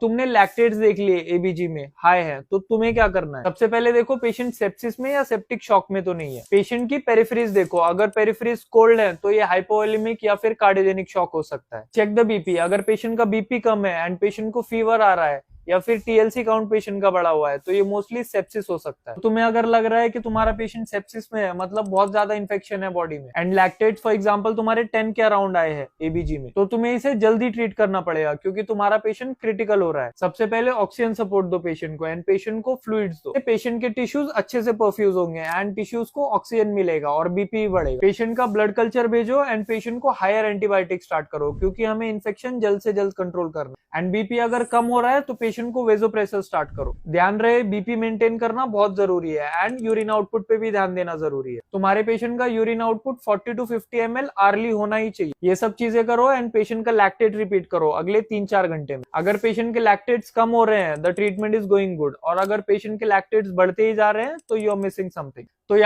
तुमने लैक्टेट्स देख लिए एबीजी में हाई है, तो तुम्हें क्या करना है? सबसे पहले देखो पेशेंट सेप्सिस में या सेप्टिक शॉक में तो नहीं है। पेशेंट की पेरिफेरीज देखो, अगर पेरिफेरीज कोल्ड है तो ये हाइपोवोलेमिक या फिर कार्डियोजेनिक शॉक हो सकता है। चेक द बीपी, अगर पेशेंट का बीपी कम है एंड पेशेंट को फीवर आ रहा है या फिर टीएलसी काउंट पेशेंट का बढ़ा हुआ है, तो ये मोस्टली सेप्सिस हो सकता है। तो तुम्हें अगर लग रहा है कि तुम्हारा पेशेंट सेप्सिस में है, मतलब बहुत ज्यादा इन्फेक्शन है बॉडी में, एंड लैक्टेट्स फॉर एग्जांपल तुम्हारे 10 के अराउंड आए हैं एबीजी में, तो तुम्हें इसे जल्दी ट्रीट करना पड़ेगा क्योंकि तुम्हारा पेशेंट क्रिटिकल हो रहा है। सबसे पहले ऑक्सीजन सपोर्ट दो पेशेंट को एंड पेशेंट को फ्लूइड्स दो। पेशेंट के टिश्यूज अच्छे से परफ्यूज होंगे एंड टिश्यूज को ऑक्सीजन मिलेगा और बीपी बढ़ेगा। पेशेंट का ब्लड कल्चर भेजो एंड पेशेंट को हायर एंटीबायोटिक स्टार्ट करो क्योंकि हमें इन्फेक्शन जल्द से जल्द कंट्रोल करना। एंड बीपी अगर कम हो रहा है तो पेशेंट को वेजोप्रेसर स्टार्ट करो। ध्यान रहे बीपी मेंटेन करना बहुत जरूरी है एंड यूरिन आउटपुट पे भी ध्यान देना जरूरी है। तुम्हारे पेशेंट का urine output 40 to 50 ml hourly होना ही चाहिए। ये सब चीजें करो एंड पेशेंट का लैक्टेट रिपीट करो अगले 3-4 घंटे में। अगर पेशेंट के लैक्टेट्स कम हो रहे हैं the treatment is going good, और अगर पेशेंट के लैक्टेट्स बढ़ते ही जा रहे हैं तो यू आर मिसिंग समथिंग। तो